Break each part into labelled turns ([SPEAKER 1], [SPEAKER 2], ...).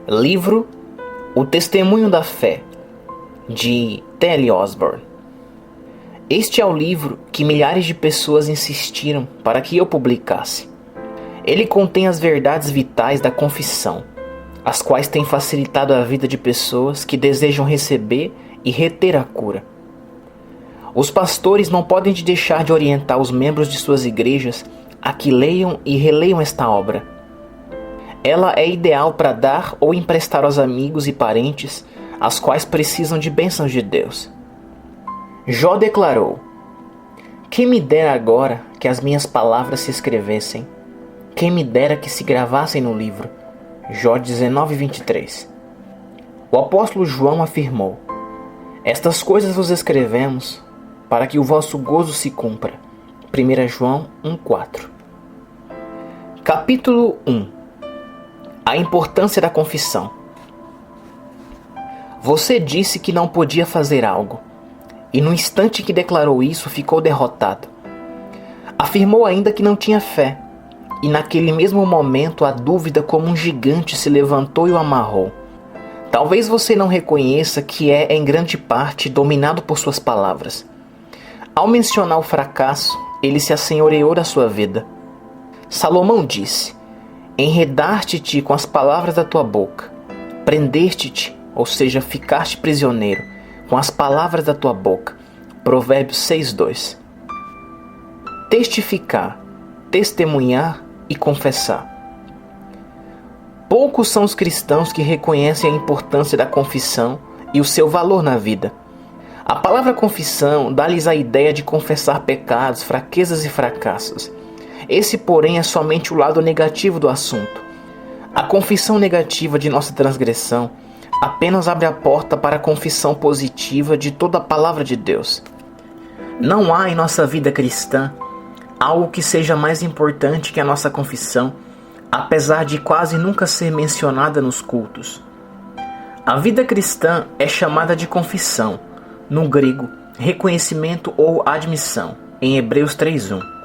[SPEAKER 1] Livro O Testemunho da Fé, de T.L. Osborne. Este é o livro que milhares de pessoas insistiram para que eu publicasse. Ele contém as verdades vitais da confissão, as quais têm facilitado a vida de pessoas que desejam receber e reter a cura. Os pastores não podem deixar de orientar os membros de suas igrejas a que leiam e releiam esta obra. Ela é ideal para dar ou emprestar aos amigos e parentes, as quais precisam de bênçãos de Deus. Jó declarou: quem me dera agora que as minhas palavras se escrevessem, quem me dera que se gravassem no livro. Jó 19:23. O apóstolo João afirmou: estas coisas vos escrevemos para que o vosso gozo se cumpra. 1 João 1:4. Capítulo 1. A importância da confissão. Você disse que não podia fazer algo, e no instante que declarou isso ficou derrotado. Afirmou ainda que não tinha fé, e naquele mesmo momento a dúvida como um gigante se levantou e o amarrou. Talvez você não reconheça que é em grande parte dominado por suas palavras. Ao mencionar o fracasso, ele se assenhoreou da sua vida. Salomão disse: enredar-te-te com as palavras da tua boca, prender-te-te, ou seja, ficar-te prisioneiro, com as palavras da tua boca. Provérbios 6:2. Testificar, testemunhar e confessar. Poucos são os cristãos que reconhecem a importância da confissão e o seu valor na vida. A palavra confissão dá-lhes a ideia de confessar pecados, fraquezas e fracassos. Esse, porém, é somente o lado negativo do assunto. A confissão negativa de nossa transgressão apenas abre a porta para a confissão positiva de toda a palavra de Deus. Não há em nossa vida cristã algo que seja mais importante que a nossa confissão, apesar de quase nunca ser mencionada nos cultos. A vida cristã é chamada de confissão, no grego, reconhecimento ou admissão, em Hebreus 3:1.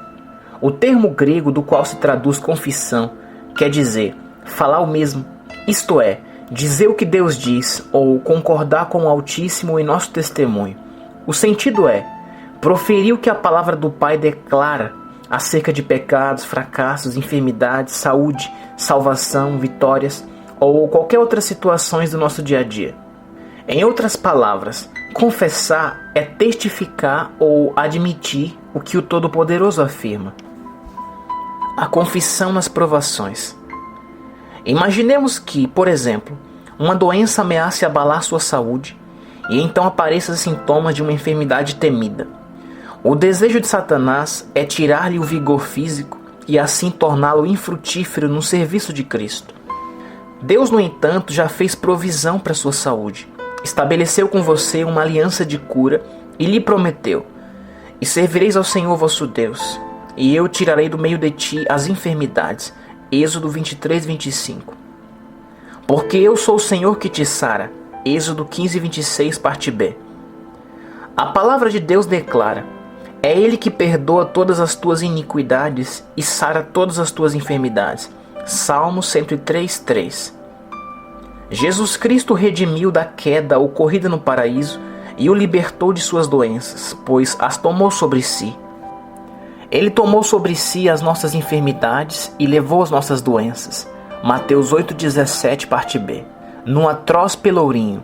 [SPEAKER 1] O termo grego do qual se traduz confissão quer dizer falar o mesmo, isto é, dizer o que Deus diz ou concordar com o Altíssimo em nosso testemunho. O sentido é proferir o que a palavra do Pai declara acerca de pecados, fracassos, enfermidades, saúde, salvação, vitórias ou qualquer outras situações do nosso dia a dia. Em outras palavras, confessar é testificar ou admitir o que o Todo-Poderoso afirma. A confissão nas provações. Imaginemos que, por exemplo, uma doença ameace abalar sua saúde e então apareçam sintomas de uma enfermidade temida. O desejo de Satanás é tirar-lhe o vigor físico e assim torná-lo infrutífero no serviço de Cristo. Deus, no entanto, já fez provisão para sua saúde. Estabeleceu com você uma aliança de cura e lhe prometeu: e servireis ao Senhor vosso Deus, e eu tirarei do meio de ti as enfermidades. Êxodo 23:25. Porque eu sou o Senhor que te sara. Êxodo 15:26, parte B. A palavra de Deus declara: é Ele que perdoa todas as tuas iniquidades e sara todas as tuas enfermidades. Salmo 103:3. Jesus Cristo redimiu da queda ocorrida no paraíso e o libertou de suas doenças, pois as tomou sobre si. Ele tomou sobre si as nossas enfermidades e levou as nossas doenças. Mateus 8:17, parte B. Num atroz pelourinho.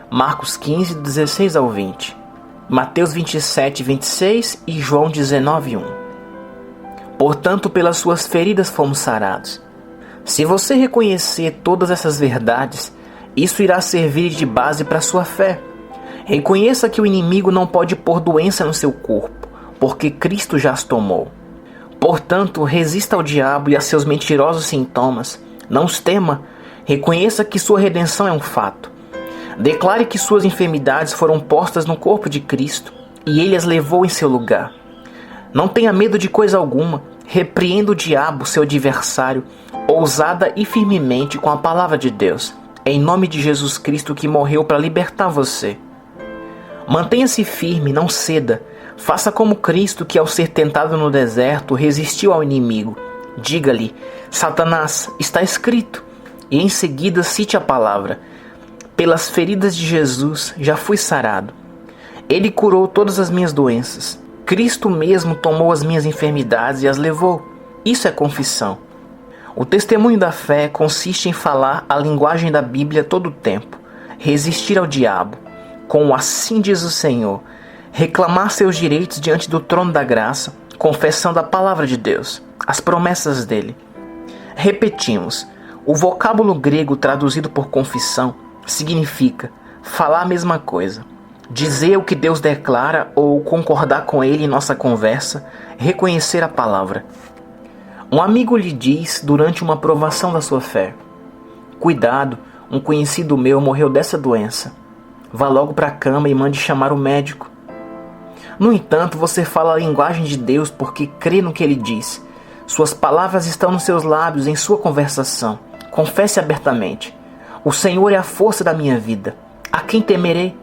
[SPEAKER 1] Marcos 15:16-20. Mateus 27:26 e João 19:1. Portanto, pelas suas feridas fomos sarados. Se você reconhecer todas essas verdades, isso irá servir de base para sua fé. Reconheça que o inimigo não pode pôr doença no seu corpo, porque Cristo já as tomou. Portanto, resista ao diabo e a seus mentirosos sintomas. Não os tema. Reconheça que sua redenção é um fato. Declare que suas enfermidades foram postas no corpo de Cristo e Ele as levou em seu lugar. Não tenha medo de coisa alguma. Repreenda o diabo, seu adversário, ousada e firmemente com a palavra de Deus, em nome de Jesus Cristo que morreu para libertar você. Mantenha-se firme, não ceda. Faça como Cristo, que ao ser tentado no deserto resistiu ao inimigo. Diga-lhe: Satanás, está escrito, e em seguida cite a palavra: pelas feridas de Jesus já fui sarado. Ele curou todas as minhas doenças. Cristo mesmo tomou as minhas enfermidades e as levou. Isso é confissão. O testemunho da fé consiste em falar a linguagem da Bíblia todo o tempo, resistir ao diabo, com o assim diz o Senhor, reclamar seus direitos diante do trono da graça, confessando a palavra de Deus, as promessas dele. Repetimos, o vocábulo grego traduzido por confissão significa falar a mesma coisa, dizer o que Deus declara ou concordar com ele em nossa conversa, reconhecer a palavra. Um amigo lhe diz durante uma provação da sua fé: cuidado, um conhecido meu morreu dessa doença. Vá logo para a cama e mande chamar o médico. No entanto, você fala a linguagem de Deus porque crê no que ele diz. Suas palavras estão nos seus lábios em sua conversação. Confesse abertamente: o Senhor é a força da minha vida. A quem temerei?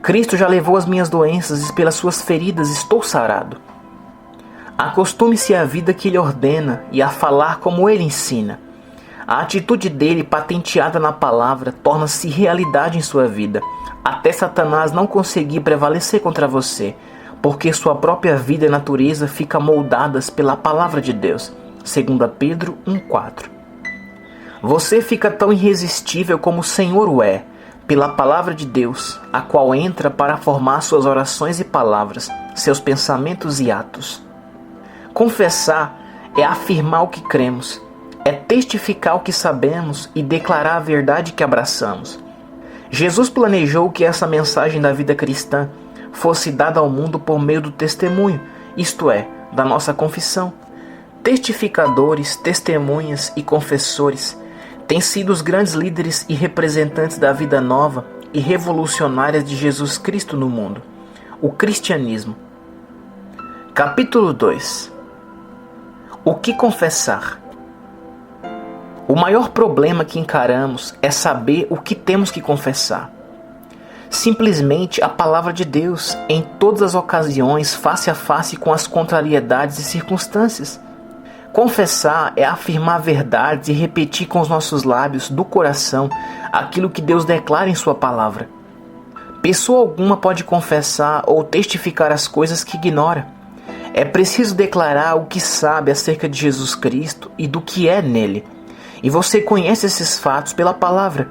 [SPEAKER 1] Cristo já levou as minhas doenças e pelas suas feridas estou sarado. Acostume-se à vida que ele ordena e a falar como ele ensina. A atitude dele, patenteada na palavra, torna-se realidade em sua vida, até Satanás não conseguir prevalecer contra você, porque sua própria vida e natureza ficam moldadas pela palavra de Deus. 2 Pedro 1,4. Você fica tão irresistível como o Senhor o é, pela palavra de Deus, a qual entra para formar suas orações e palavras, seus pensamentos e atos. Confessar é afirmar o que cremos, é testificar o que sabemos e declarar a verdade que abraçamos. Jesus planejou que essa mensagem da vida cristã fosse dada ao mundo por meio do testemunho, isto é, da nossa confissão. Testificadores, testemunhas e confessores têm sido os grandes líderes e representantes da vida nova e revolucionária de Jesus Cristo no mundo, o cristianismo. Capítulo 2. O que confessar? O maior problema que encaramos é saber o que temos que confessar. Simplesmente a palavra de Deus, em todas as ocasiões, face a face com as contrariedades e circunstâncias. Confessar é afirmar verdades e repetir com os nossos lábios, do coração, aquilo que Deus declara em sua palavra. Pessoa alguma pode confessar ou testificar as coisas que ignora. É preciso declarar o que sabe acerca de Jesus Cristo e do que é nele. E você conhece esses fatos pela palavra.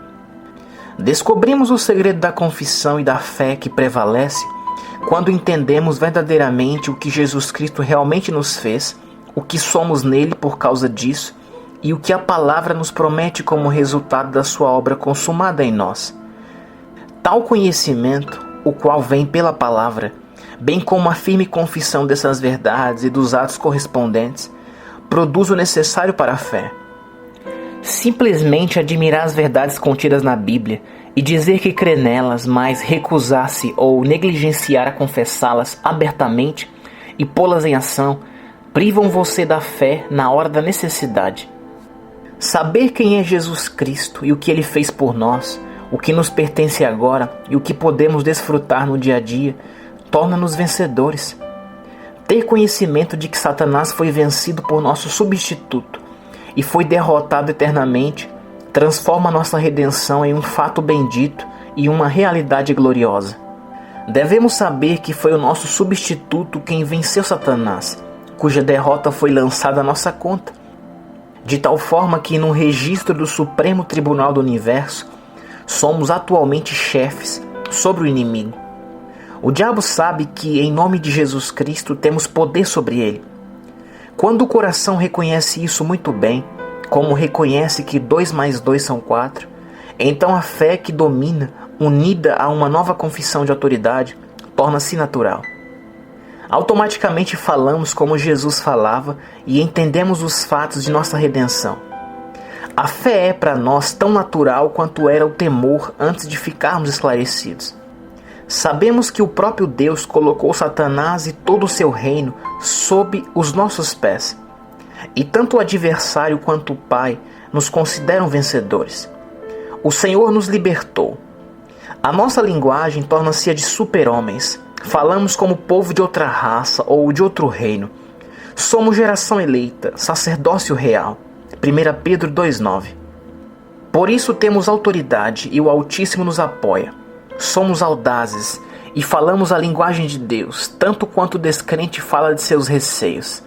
[SPEAKER 1] Descobrimos o segredo da confissão e da fé que prevalece quando entendemos verdadeiramente o que Jesus Cristo realmente nos fez, o que somos nele por causa disso e o que a palavra nos promete como resultado da sua obra consumada em nós. Tal conhecimento, o qual vem pela palavra, bem como a firme confissão dessas verdades e dos atos correspondentes, produz o necessário para a fé. Simplesmente admirar as verdades contidas na Bíblia e dizer que crê nelas, mas recusar-se ou negligenciar a confessá-las abertamente e pô-las em ação, privam você da fé na hora da necessidade. Saber quem é Jesus Cristo e o que ele fez por nós, o que nos pertence agora e o que podemos desfrutar no dia a dia, torna-nos vencedores. Ter conhecimento de que Satanás foi vencido por nosso substituto e foi derrotado eternamente, transforma nossa redenção em um fato bendito e uma realidade gloriosa. Devemos saber que foi o nosso substituto quem venceu Satanás, cuja derrota foi lançada à nossa conta, de tal forma que no registro do Supremo Tribunal do Universo, somos atualmente chefes sobre o inimigo. O diabo sabe que, em nome de Jesus Cristo, temos poder sobre ele. Quando o coração reconhece isso muito bem, como reconhece que 2 mais 2 são 4, então a fé que domina, unida a uma nova confissão de autoridade, torna-se natural. Automaticamente falamos como Jesus falava e entendemos os fatos de nossa redenção. A fé é para nós tão natural quanto era o temor antes de ficarmos esclarecidos. Sabemos que o próprio Deus colocou Satanás e todo o seu reino sob os nossos pés. E tanto o adversário quanto o Pai nos consideram vencedores. O Senhor nos libertou. A nossa linguagem torna-se a de super-homens. Falamos como povo de outra raça ou de outro reino. Somos geração eleita, sacerdócio real. 1 Pedro 2,9. Por isso temos autoridade e o Altíssimo nos apoia. Somos audazes e falamos a linguagem de Deus, tanto quanto o descrente fala de seus receios.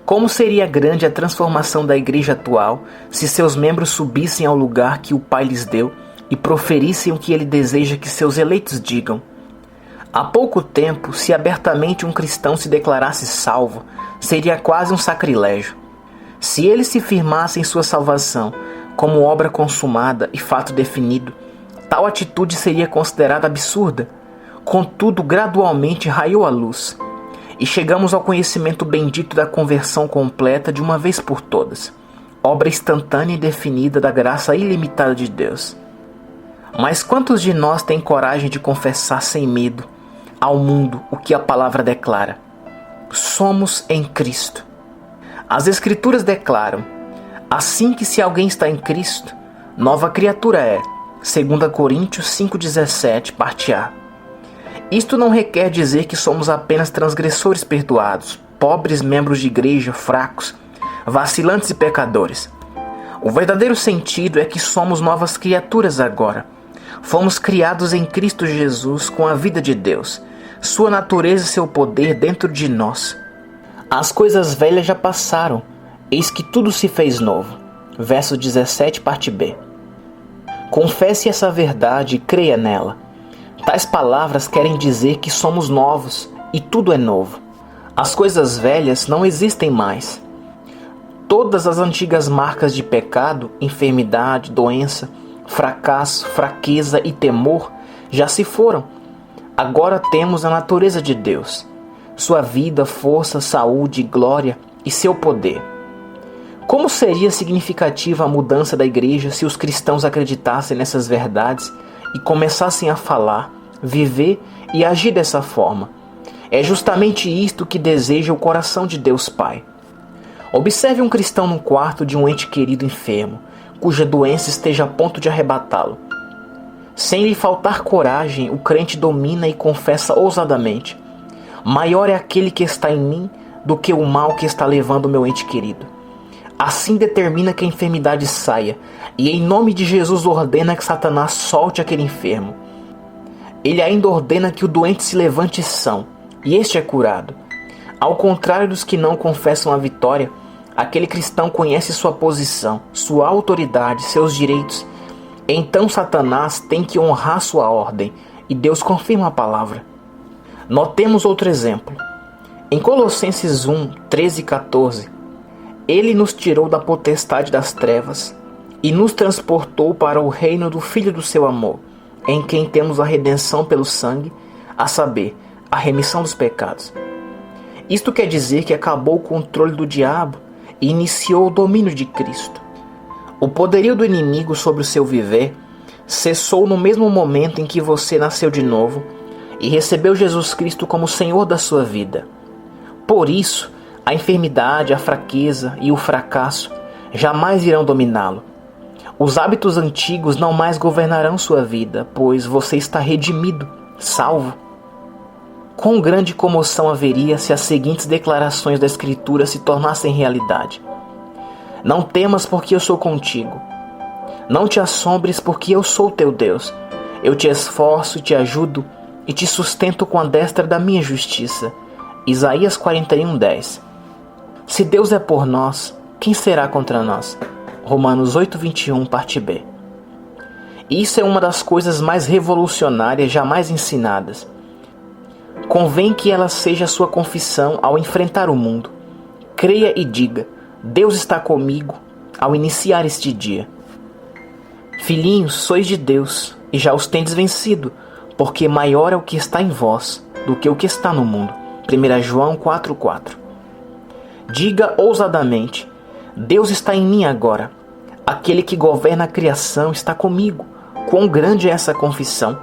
[SPEAKER 1] Como seria grande a transformação da igreja atual se seus membros subissem ao lugar que o Pai lhes deu e proferissem o que ele deseja que seus eleitos digam? Há pouco tempo, se abertamente um cristão se declarasse salvo, seria quase um sacrilégio. Se ele se firmasse em sua salvação como obra consumada e fato definido, tal atitude seria considerada absurda. Contudo, gradualmente raiou a luz, e chegamos ao conhecimento bendito da conversão completa de uma vez por todas, obra instantânea e definida da graça ilimitada de Deus. Mas quantos de nós têm coragem de confessar sem medo ao mundo o que a palavra declara? Somos em Cristo. As Escrituras declaram: assim que se alguém está em Cristo, nova criatura é. 2 Coríntios 5,17, parte A. Isto não requer dizer que somos apenas transgressores perdoados, pobres membros de igreja, fracos, vacilantes e pecadores. O verdadeiro sentido é que somos novas criaturas agora. Fomos criados em Cristo Jesus com a vida de Deus, sua natureza e seu poder dentro de nós. As coisas velhas já passaram, eis que tudo se fez novo. Verso 17, parte B. Confesse essa verdade e creia nela. Tais palavras querem dizer que somos novos e tudo é novo. As coisas velhas não existem mais. Todas as antigas marcas de pecado, enfermidade, doença, fracasso, fraqueza e temor já se foram. Agora temos a natureza de Deus, sua vida, força, saúde, glória e seu poder. Como seria significativa a mudança da igreja se os cristãos acreditassem nessas verdades e começassem a falar, viver e agir dessa forma? É justamente isto que deseja o coração de Deus Pai. Observe um cristão no quarto de um ente querido enfermo, cuja doença esteja a ponto de arrebatá-lo. Sem lhe faltar coragem, o crente domina e confessa ousadamente: maior é aquele que está em mim do que o mal que está levando o meu ente querido. Assim determina que a enfermidade saia, e em nome de Jesus ordena que Satanás solte aquele enfermo. Ele ainda ordena que o doente se levante são, e este é curado. Ao contrário dos que não confessam a vitória, aquele cristão conhece sua posição, sua autoridade, seus direitos. Então Satanás tem que honrar sua ordem, e Deus confirma a palavra. Notemos outro exemplo. Em Colossenses 1, 13 e 14, Ele nos tirou da potestade das trevas e nos transportou para o reino do Filho do seu amor, em quem temos a redenção pelo sangue, a saber, a remissão dos pecados. Isto quer dizer que acabou o controle do diabo e iniciou o domínio de Cristo. O poderio do inimigo sobre o seu viver cessou no mesmo momento em que você nasceu de novo e recebeu Jesus Cristo como Senhor da sua vida. Por isso, a enfermidade, a fraqueza e o fracasso jamais irão dominá-lo. Os hábitos antigos não mais governarão sua vida, pois você está redimido, salvo. Quão grande comoção haveria se as seguintes declarações da Escritura se tornassem realidade: não temas, porque eu sou contigo. Não te assombres, porque eu sou teu Deus. Eu te esforço, te ajudo e te sustento com a destra da minha justiça. Isaías 41:10. Se Deus é por nós, quem será contra nós? Romanos 8:21, parte B. Isso é uma das coisas mais revolucionárias jamais ensinadas. Convém que ela seja a sua confissão ao enfrentar o mundo. Creia e diga: Deus está comigo ao iniciar este dia. Filhinhos, sois de Deus e já os tendes vencido, porque maior é o que está em vós do que o que está no mundo. 1 João 4:4. Diga ousadamente: Deus está em mim agora. Aquele que governa a criação está comigo. Quão grande é essa confissão!